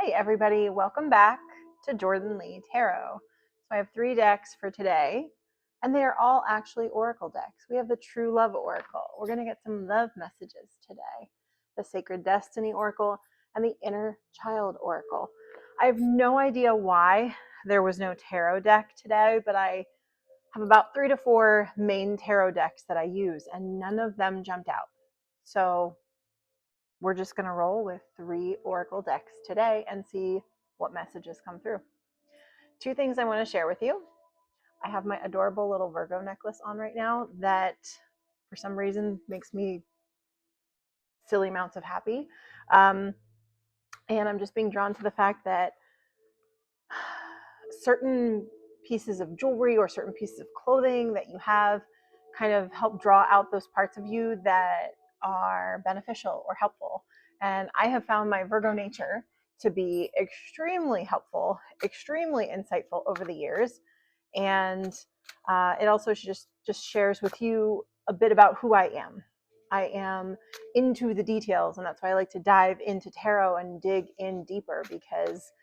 Hey everybody, welcome back to Jordan Lee Tarot. So I have 3 decks for today, and they are all actually oracle decks. We have the True Love Oracle. We're going to get some love messages today. The Sacred Destiny Oracle and the Inner Child Oracle. I have no idea why there was no tarot deck today, but I have about 3 to 4 main tarot decks that I use, and none of them jumped out. So we're just going to roll with 3 oracle decks today and see what messages come through. 2 things I want to share with you. I have my adorable little Virgo necklace on right now that for some reason makes me silly amounts of happy. And I'm just being drawn to the fact that certain pieces of jewelry or certain pieces of clothing that you have kind of help draw out those parts of you that are beneficial or helpful. And I have found my Virgo nature to be extremely helpful, extremely insightful over the years. And it also just shares with you a bit about who I am. I am into the details, and that's why I like to dive into tarot and dig in deeper, because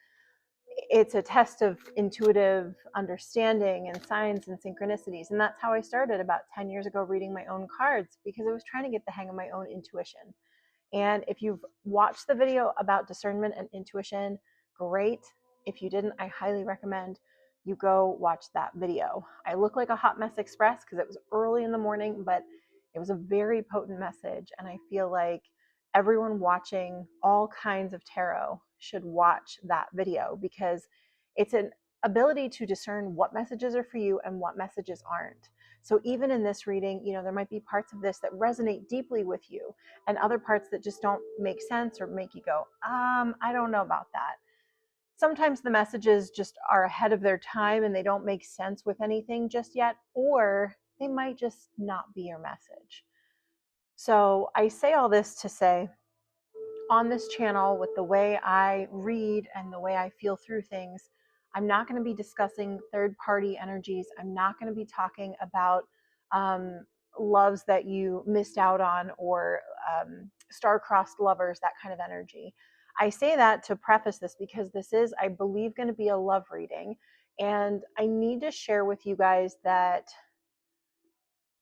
it's a test of intuitive understanding and signs and synchronicities. And that's how I started about 10 years ago, reading my own cards, because I was trying to get the hang of my own intuition. And if you've watched the video about discernment and intuition, great. If you didn't, I highly recommend you go watch that video. I look like a hot mess express because it was early in the morning, but it was a very potent message. And I feel like everyone watching all kinds of tarot should watch that video, because it's an ability to discern what messages are for you and what messages aren't. So even in this reading, there might be parts of this that resonate deeply with you, and other parts that just don't make sense or make you go, I don't know about that. Sometimes the messages just are ahead of their time and they don't make sense with anything just yet, or they might just not be your message. So I say all this to say, on this channel, with the way I read and the way I feel through things, I'm not going to be discussing third-party energies. I'm not going to be talking about loves that you missed out on, or star-crossed lovers, that kind of energy. I say that to preface this because this is, I believe, going to be a love reading. And I need to share with you guys that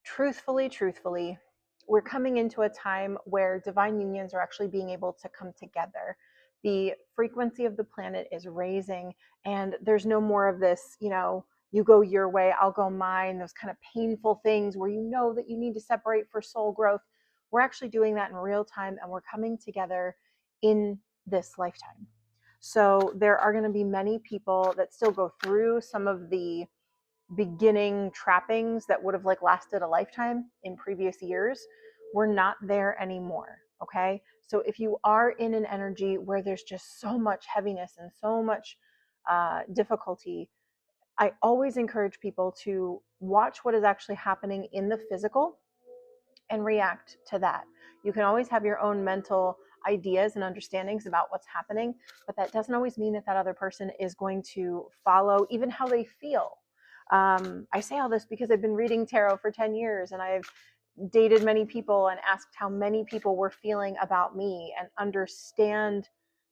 truthfully, we're coming into a time where divine unions are actually being able to come together. The frequency of the planet is raising, and there's no more of this, you go your way, I'll go mine, those kind of painful things where you know that you need to separate for soul growth. We're actually doing that in real time, and we're coming together in this lifetime. So there are going to be many people that still go through some of the beginning trappings that would have lasted a lifetime in previous years. We're not there anymore. Okay. So if you are in an energy where there's just so much heaviness and so much difficulty, I always encourage people to watch what is actually happening in the physical and react to that. You can always have your own mental ideas and understandings about what's happening, but that doesn't always mean that that other person is going to follow even how they feel. I say all this because I've been reading tarot for 10 years, and I've dated many people and asked how many people were feeling about me, and understand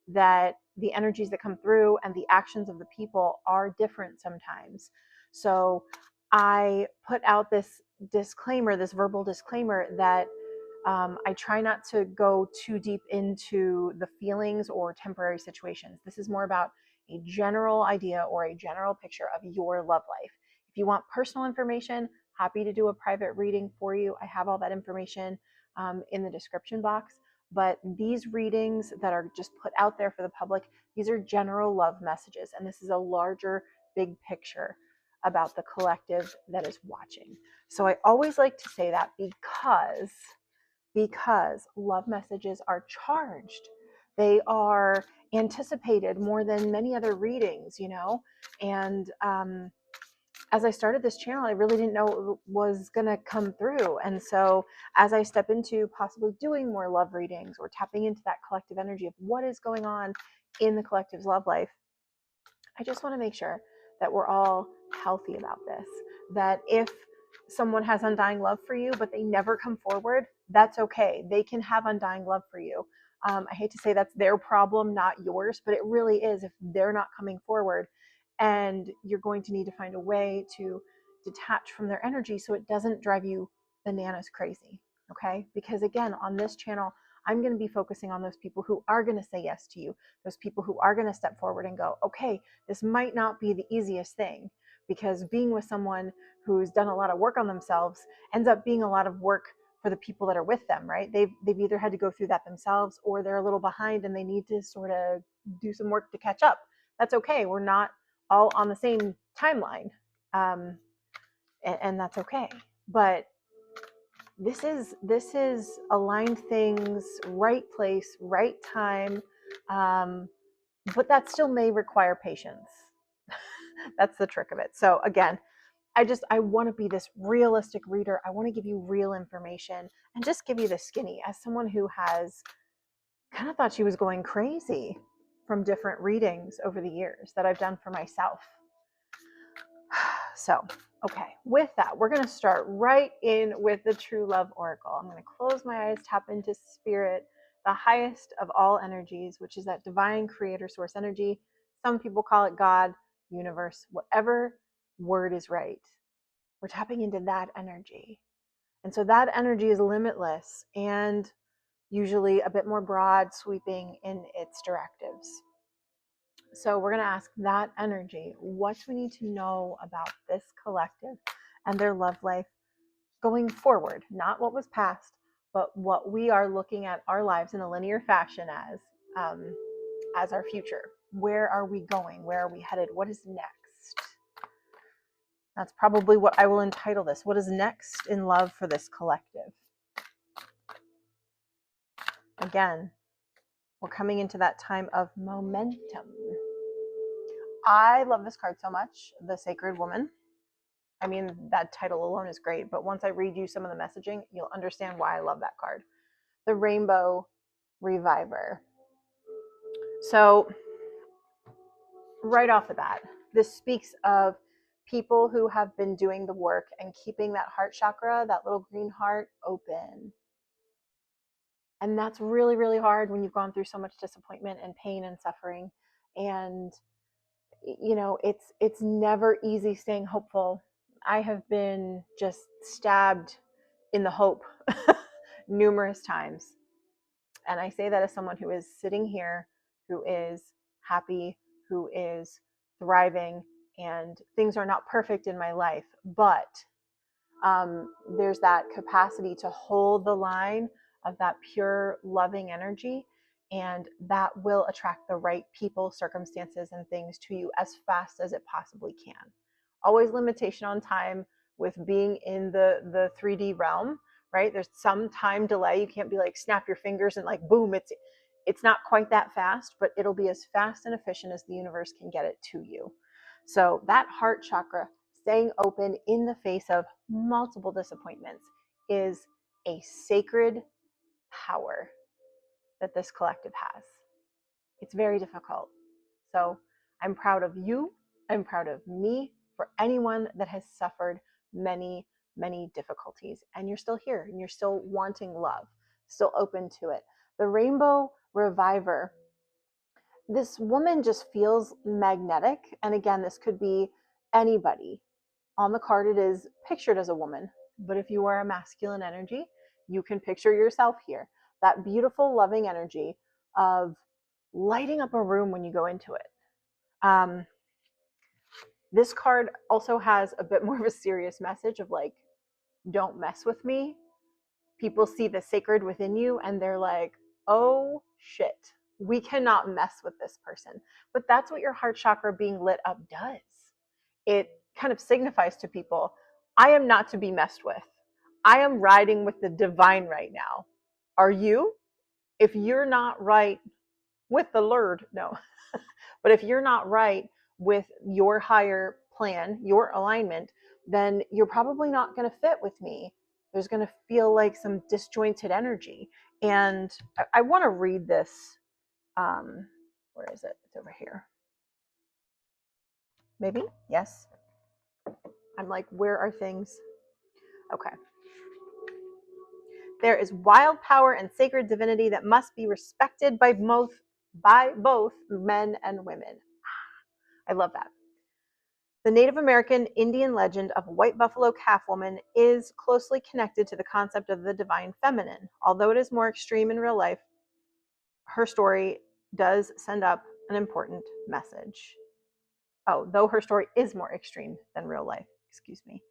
that the energies that come through and the actions of the people are different sometimes. So I put out this disclaimer, this verbal disclaimer, that I try not to go too deep into the feelings or temporary situations. This is more about a general idea or a general picture of your love life. If you want personal information, happy to do a private reading for you. I have all that information in the description box. But these readings that are just put out there for the public, these are general love messages. And this is a larger, big picture about the collective that is watching. So I always like to say that because love messages are charged. They are anticipated more than many other readings, And as I started this channel, I really didn't know it was going to come through. And so as I step into possibly doing more love readings or tapping into that collective energy of what is going on in the collective's love life, I just want to make sure that we're all healthy about this. That if someone has undying love for you, but they never come forward, that's okay. They can have undying love for you. I hate to say that's their problem, not yours, but it really is if they're not coming forward. And you're going to need to find a way to detach from their energy so it doesn't drive you bananas crazy. Okay? Because again, on this channel, I'm going to be focusing on those people who are going to say yes to you, those people who are going to step forward and go, okay, this might not be the easiest thing, because being with someone who's done a lot of work on themselves ends up being a lot of work for the people that are with them, right? They've either had to go through that themselves, or they're a little behind and they need to sort of do some work to catch up. That's okay. We're not all on the same timeline, and that's okay. But this is aligned things, right place, right time, but that still may require patience. That's the trick of it. So again, I want to be this realistic reader. I want to give you real information and just give you the skinny, as someone who has kind of thought she was going crazy from different readings over the years that I've done for myself. So, okay, with that, we're going to start right in with the True Love Oracle. I'm going to close my eyes, tap into spirit, the highest of all energies, which is that divine creator source energy. Some people call it God, universe, whatever word is right. We're tapping into that energy. And so that energy is limitless and usually a bit more broad, sweeping in its directives. So we're going to ask that energy, what do we need to know about this collective and their love life going forward? Not what was past, but what we are looking at our lives in a linear fashion as our future. Where are we going? Where are we headed? What is next? That's probably what I will entitle this. What is next in love for this collective? Again, we're coming into that time of momentum. I love this card so much, the Sacred Woman. I mean, that title alone is great, but once I read you some of the messaging, you'll understand why I love that card. The Rainbow Reviver. So, right off the bat, this speaks of people who have been doing the work and keeping that heart chakra, that little green heart, open. And that's really, really hard when you've gone through so much disappointment and pain and suffering. And it's never easy staying hopeful. I have been just stabbed in the hope numerous times. And I say that as someone who is sitting here, who is happy, who is thriving, and things are not perfect in my life, but there's that capacity to hold the line of that pure, loving energy, and that will attract the right people, circumstances, and things to you as fast as it possibly can. Always limitation on time with being in the 3D realm, right? There's some time delay. You can't be like snap your fingers and like boom, it's not quite that fast, but it'll be as fast and efficient as the universe can get it to you. So that heart chakra, staying open in the face of multiple disappointments, is a sacred power that this collective has. It's very difficult. So I'm proud of you. I'm proud of me, for anyone that has suffered many, many difficulties. And you're still here and you're still wanting love, still open to it. The Rainbow Reviver. This woman just feels magnetic. And again, this could be anybody. On the card, it is pictured as a woman. But if you are a masculine energy, you can picture yourself here. That beautiful, loving energy of lighting up a room when you go into it. This card also has a bit more of a serious message of like, don't mess with me. People see the sacred within you and they're like, oh shit, we cannot mess with this person. But that's what your heart chakra being lit up does. It kind of signifies to people, I am not to be messed with. I am riding with the divine right now. Are you? If you're not right with the Lord, no. But if you're not right with your higher plan, your alignment, then you're probably not going to fit with me. There's going to feel like some disjointed energy. And I want to read this. Where is it? It's over here. Maybe? Yes. I'm like, where are things? Okay. There is wild power and sacred divinity that must be respected by both men and women. I love that. The Native American Indian legend of a white buffalo calf woman is closely connected to the concept of the divine feminine. Although it is more extreme in real life, her story does send up an important message. Oh, though her story is more extreme than real life, excuse me.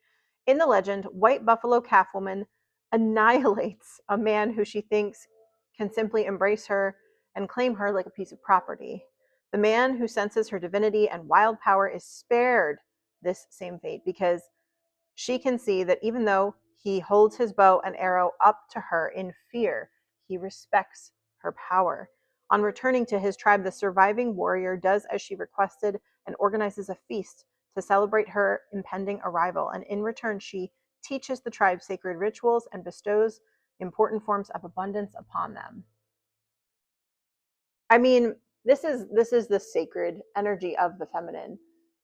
In the legend, white buffalo calf woman annihilates a man who she thinks can simply embrace her and claim her like a piece of property. The man who senses her divinity and wild power is spared this same fate because she can see that even though he holds his bow and arrow up to her in fear, he respects her power. On returning to his tribe, the surviving warrior does as she requested and organizes a feast to celebrate her impending arrival. And in return, she teaches the tribe sacred rituals and bestows important forms of abundance upon them. I mean, this is the sacred energy of the feminine,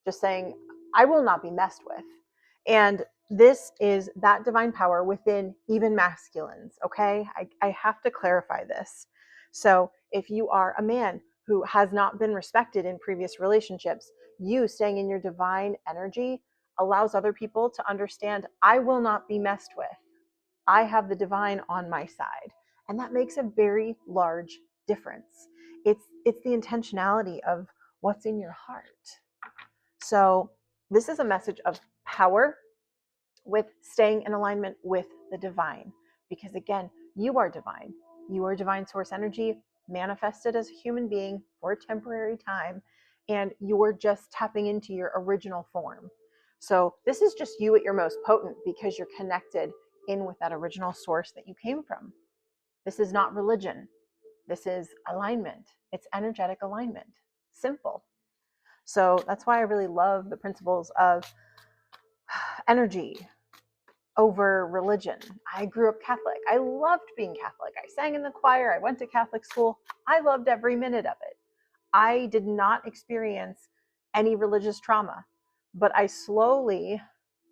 just saying, I will not be messed with. And this is that divine power within even masculines, okay? I have to clarify this. So if you are a man who has not been respected in previous relationships, you staying in your divine energy allows other people to understand, I will not be messed with. I have the divine on my side. And that makes a very large difference. It's the intentionality of what's in your heart. So this is a message of power with staying in alignment with the divine. Because again, you are divine. You are divine source energy manifested as a human being for a temporary time. And you're just tapping into your original form. So this is just you at your most potent because you're connected in with that original source that you came from. This is not religion. This is alignment. It's energetic alignment. Simple. So that's why I really love the principles of energy over religion. I grew up Catholic. I loved being Catholic. I sang in the choir. I went to Catholic school. I loved every minute of it. I did not experience any religious trauma, but I slowly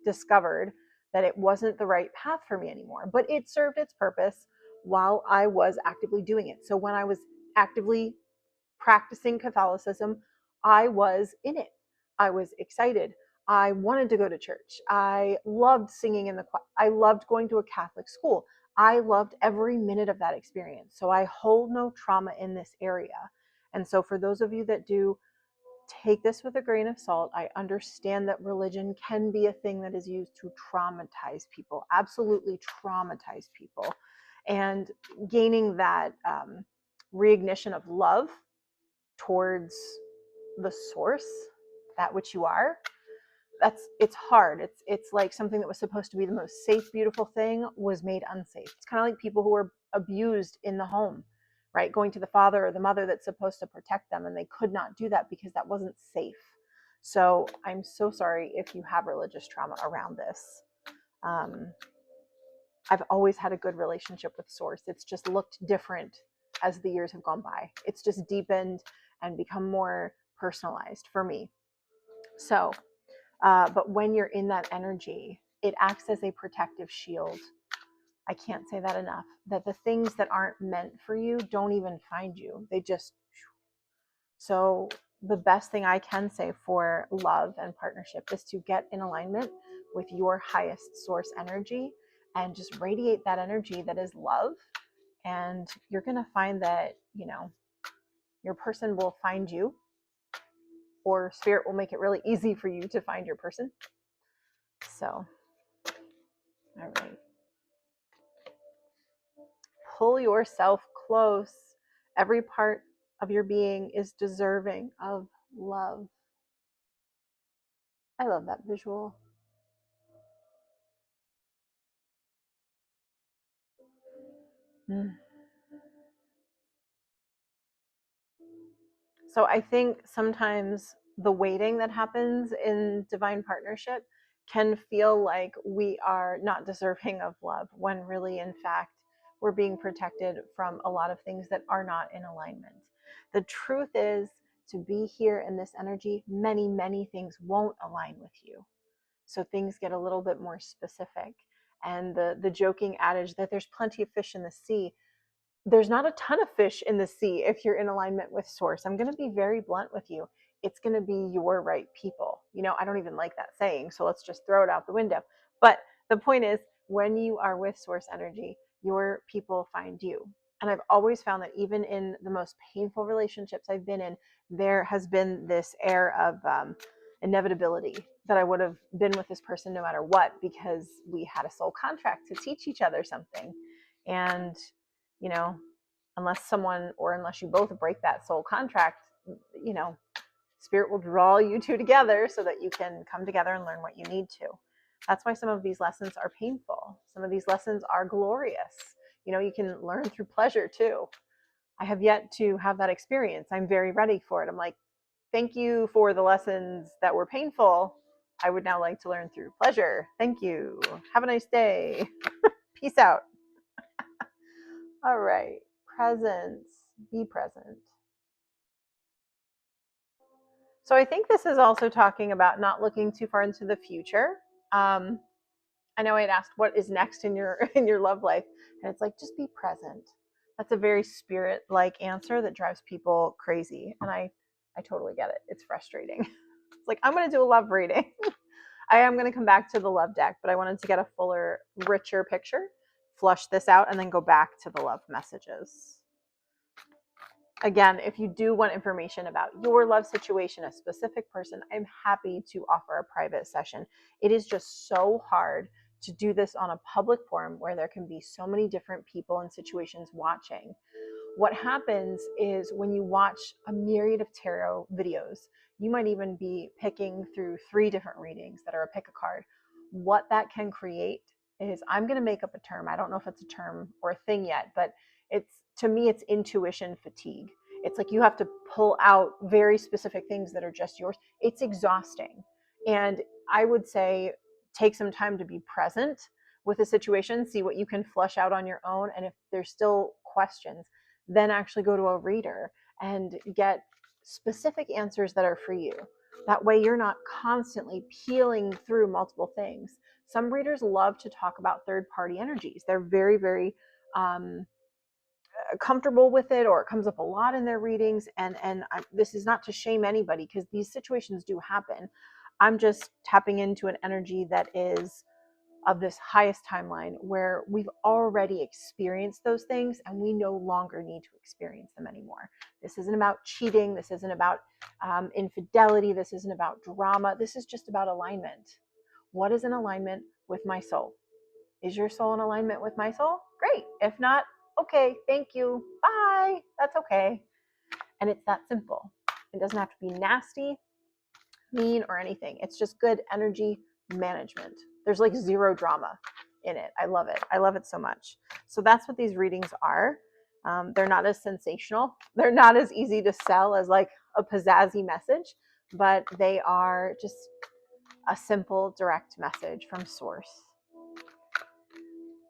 discovered that it wasn't the right path for me anymore. But it served its purpose while I was actively doing it. So when I was actively practicing Catholicism, I was in it. I was excited. I wanted to go to church. I loved singing in the choir. I loved going to a Catholic school. I loved every minute of that experience. So I hold no trauma in this area. And so for those of you that do, take this with a grain of salt. I understand that religion can be a thing that is used to traumatize people, absolutely traumatize people. And gaining that reignition of love towards the source, that which you are, it's hard. It's like something that was supposed to be the most safe, beautiful thing was made unsafe. It's kind of like people who were abused in the home, right? Going to the father or the mother that's supposed to protect them, and they could not do that because that wasn't safe. So I'm so sorry if you have religious trauma around this. I've always had a good relationship with source. It's just looked different as the years have gone by. It's just deepened and become more personalized for me. So but when you're in that energy, it acts as a protective shield. I can't say that enough. That the things that aren't meant for you don't even find you. They just. So the best thing I can say for love and partnership is to get in alignment with your highest source energy and just radiate that energy that is love. And you're going to find that, your person will find you, or spirit will make it really easy for you to find your person. So, all right. Pull yourself close. Every part of your being is deserving of love. I love that visual. So I think sometimes the waiting that happens in divine partnership can feel like we are not deserving of love, when really, in fact, we're being protected from a lot of things that are not in alignment. The truth is, to be here in this energy, many things won't align with you. So things get a little bit more specific. and the joking adage that there's plenty of fish in the sea. There's not a ton of fish in the sea if you're in alignment with source. I'm going to be very blunt with you. It's going to be your right people. I don't even like that saying, so let's just throw it out the window. But the point is, when you are with source energy, your people find you. And I've always found that even in the most painful relationships I've been in, there has been this air of inevitability that I would have been with this person no matter what, because we had a soul contract to teach each other something. And unless you both break that soul contract, spirit will draw you two together so that you can come together and learn what you need to. That's why some of these lessons are painful. Some of these lessons are glorious. You can learn through pleasure too. I have yet to have that experience. I'm very ready for it. I'm like, thank you for the lessons that were painful. I would now like to learn through pleasure. Thank you. Have a nice day. Peace out. All right. Presence. Be present. So I think this is also talking about not looking too far into the future. I know I had asked what is next in your love life, and it's like, just be present. That's a very spirit-like answer that drives people crazy, and I totally get it. It's frustrating. It's like, I'm going to do a love reading. I am going to come back to the love deck, but I wanted to get a fuller, richer picture, flush this out, and then go back to the love messages. Again, if you do want information about your love situation, a specific person, I'm happy to offer a private session. It is just so hard to do this on a public forum where there can be so many different people and situations watching. What happens is when you watch a myriad of tarot videos, you might even be picking through 3 different readings that are a pick a card. What that can create is, I'm going to make up a term. I don't know if it's a term or a thing yet, but to me, it's intuition fatigue. It's like you have to pull out very specific things that are just yours. It's exhausting. And I would say take some time to be present with a situation, see what you can flush out on your own. And if there's still questions, then actually go to a reader and get specific answers that are for you. That way you're not constantly peeling through multiple things. Some readers love to talk about third-party energies. They're very, very comfortable with it, or it comes up a lot in their readings. And this is not to shame anybody, because these situations do happen. I'm just tapping into an energy that is of this highest timeline where we've already experienced those things and we no longer need to experience them anymore. This isn't about cheating. This isn't about infidelity. This isn't about drama. This is just about alignment. What is in alignment with my soul? Is your soul in alignment with my soul? Great. If not, okay, thank you. Bye. That's okay. And it's that simple. It doesn't have to be nasty, mean, or anything. It's just good energy management. There's like zero drama in it. I love it. I love it so much. So that's what these readings are. They're not as sensational. They're not as easy to sell as like a pizzazzy message, but they are just a simple, direct message from source.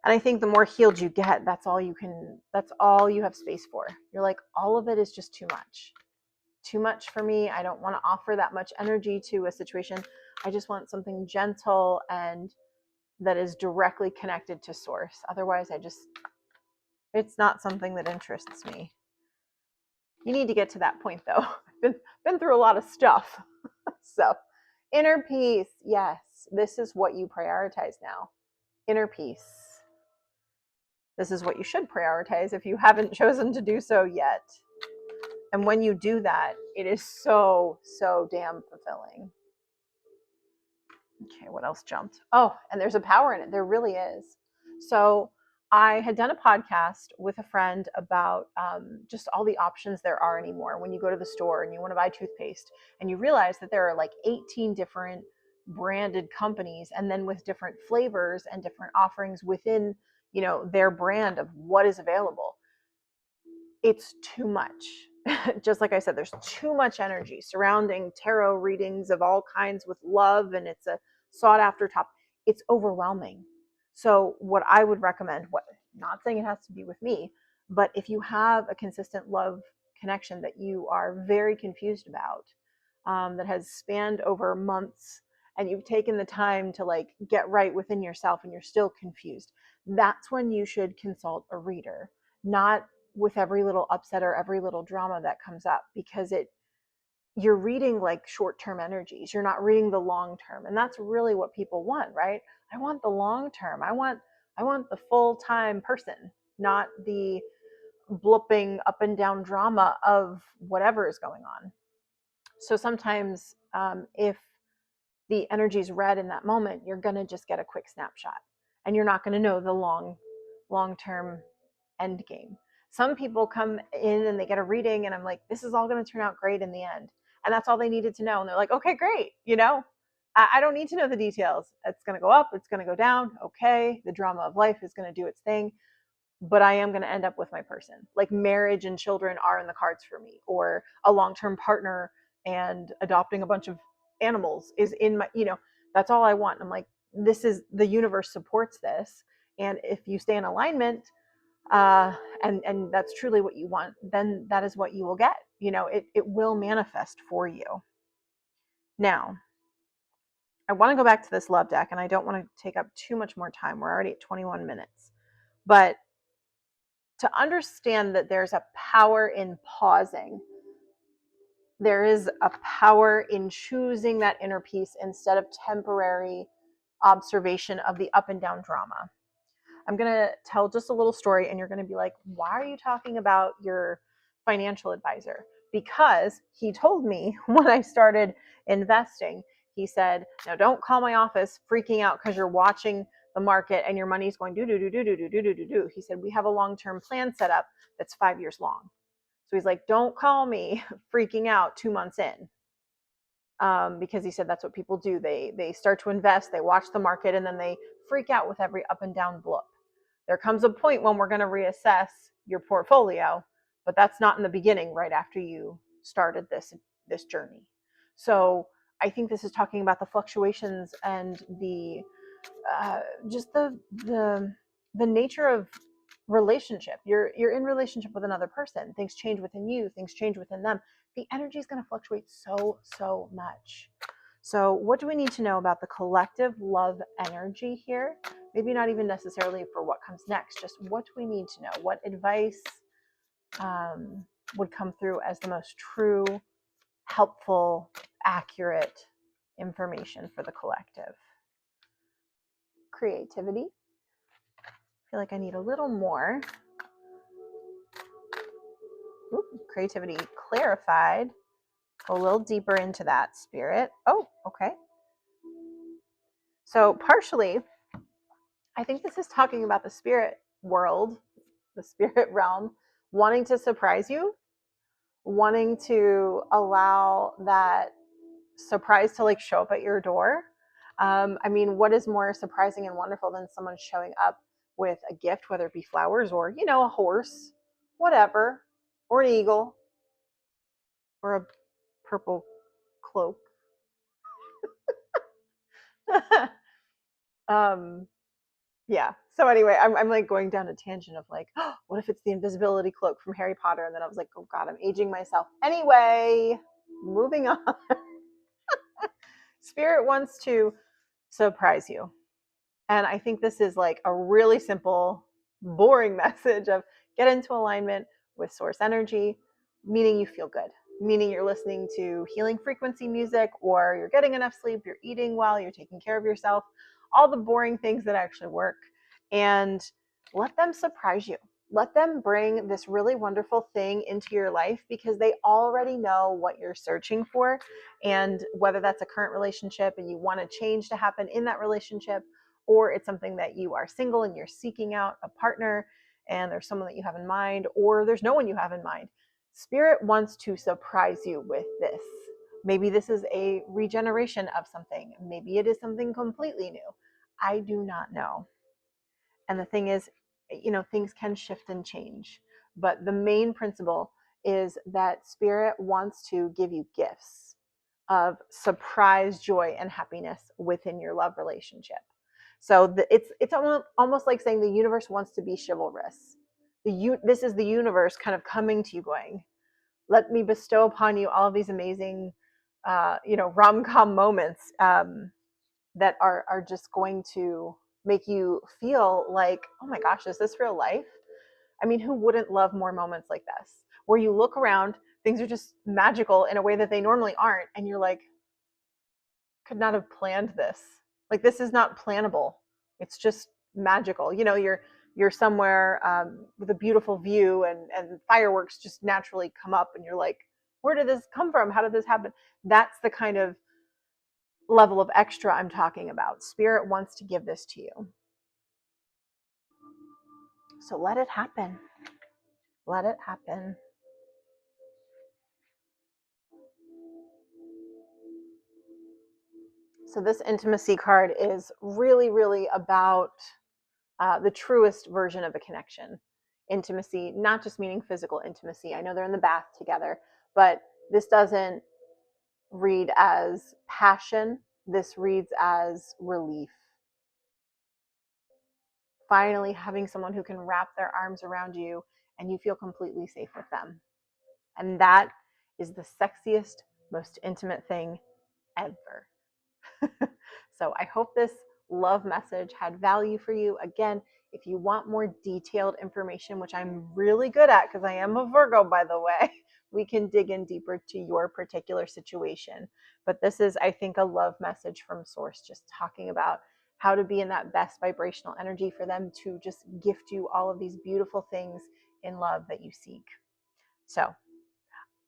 And I think the more healed you get, that's all you have space for. You're like, all of it is just too much. Too much for me. I don't want to offer that much energy to a situation. I just want something gentle and that is directly connected to source. Otherwise, it's not something that interests me. You need to get to that point though. I've been through a lot of stuff. So, inner peace. Yes, this is what you prioritize now. Inner peace. This is what you should prioritize if you haven't chosen to do so yet. And when you do that, it is so, so damn fulfilling. Okay, what else jumped? Oh, and there's a power in it. There really is. So I had done a podcast with a friend about just all the options there are anymore. When you go to the store and you want to buy toothpaste and you realize that there are like 18 different branded companies, and then with different flavors and different offerings within, their brand of what is available. It's too much. Just like I said, there's too much energy surrounding tarot readings of all kinds with love, and it's a sought after topic. It's overwhelming. So what I would recommend, not saying it has to be with me, but if you have a consistent love connection that you are very confused about, that has spanned over months and you've taken the time to like get right within yourself and you're still confused, that's when you should consult a reader, not with every little upset or every little drama that comes up, because you're reading like short-term energies. You're not reading the long term. And that's really what people want, right? I want the long term. I want the full-time person, not the blooping up and down drama of whatever is going on. So sometimes if the energy is red in that moment, you're going to just get a quick snapshot and you're not going to know the long-term end game. Some people come in and they get a reading and I'm like, this is all going to turn out great in the end. And that's all they needed to know. And they're like, okay, great. I don't need to know the details. It's going to go up. It's going to go down. Okay. The drama of life is going to do its thing, but I am going to end up with my person. Like marriage and children are in the cards for me, or a long-term partner and adopting a bunch of animals is in my, that's all I want. I'm like, this is, the universe supports this. And if you stay in alignment, and that's truly what you want, then that is what you will get. It will manifest for you. Now, I want to go back to this love deck, and I don't want to take up too much more time. We're already at 21 minutes. But to understand that there's a power in pausing, there is a power in choosing that inner peace instead of temporary observation of the up and down drama. I'm going to tell just a little story, and you're going to be like, why are you talking about your financial advisor? Because he told me when I started investing, he said, no, don't call my office freaking out because you're watching the market and your money's going do, do, do, do, do, do, do, do, do, do. He said, we have a long-term plan set up that's 5 years long. So he's like, don't call me freaking out 2 months in. Because he said that's what people do. They start to invest, they watch the market, and then they freak out with every up and down blip. There comes a point when we're going to reassess your portfolio, but that's not in the beginning, right after you started this journey. So I think this is talking about the fluctuations and the just the nature of relationship. You're in relationship with another person. Things change within you. Things change within them. The energy is going to fluctuate so much. So what do we need to know about the collective love energy here? Maybe not even necessarily for what comes next, just what do we need to know? What advice would come through as the most true, helpful, accurate information for the collective? Creativity. I feel like I need a little more. Ooh, creativity clarified. Go a little deeper into that, spirit. Oh, okay. So partially, I think this is talking about the spirit world, the spirit realm, wanting to surprise you, wanting to allow that surprise to like show up at your door. I mean, what is more surprising and wonderful than someone showing up with a gift, whether it be flowers or, a horse, whatever, or an eagle, or a purple cloak. Yeah. So anyway, I'm like going down a tangent of like, oh, what if it's the invisibility cloak from Harry Potter? And then I was like, oh God, I'm aging myself. Anyway, moving on. Spirit wants to surprise you. And I think this is like a really simple, boring message of get into alignment with source energy, meaning you feel good, meaning you're listening to healing frequency music, or you're getting enough sleep, you're eating well, you're taking care of yourself, all the boring things that actually work. And let them surprise you. Let them bring this really wonderful thing into your life, because they already know what you're searching for. And whether that's a current relationship and you want a change to happen in that relationship, or it's something that you are single and you're seeking out a partner and there's someone that you have in mind, or there's no one you have in mind, Spirit wants to surprise you with this. Maybe this is a regeneration of something. Maybe it is something completely new. I do not know. And the thing is, things can shift and change. But the main principle is that Spirit wants to give you gifts of surprise joy and happiness within your love relationship. So it's almost like saying the universe wants to be chivalrous. This is the universe kind of coming to you going, let me bestow upon you all of these amazing, rom-com moments. that are just going to make you feel like, oh my gosh, is this real life? I mean, who wouldn't love more moments like this, where you look around, things are just magical in a way that they normally aren't, and you're like, could not have planned this. Like, this is not plannable. It's just magical. You know, you're somewhere with a beautiful view, and fireworks just naturally come up, and you're like, where did this come from? How did this happen? That's the kind of level of extra I'm talking about. Spirit wants to give this to you. So let it happen. Let it happen. So this intimacy card is really, really about the truest version of a connection. Intimacy, not just meaning physical intimacy. I know they're in the bath together, but this doesn't read as passion. This reads as relief. Finally having someone who can wrap their arms around you and you feel completely safe with them. And that is the sexiest, most intimate thing ever. So I hope this love message had value for you. Again, if you want more detailed information, which I'm really good at because I am a Virgo, by the way, we can dig in deeper to your particular situation. But this is, I think, a love message from Source, just talking about how to be in that best vibrational energy for them to just gift you all of these beautiful things in love that you seek. So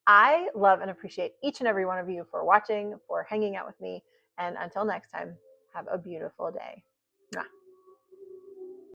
I love and appreciate each and every one of you for watching, for hanging out with me. And until next time, have a beautiful day. Mwah.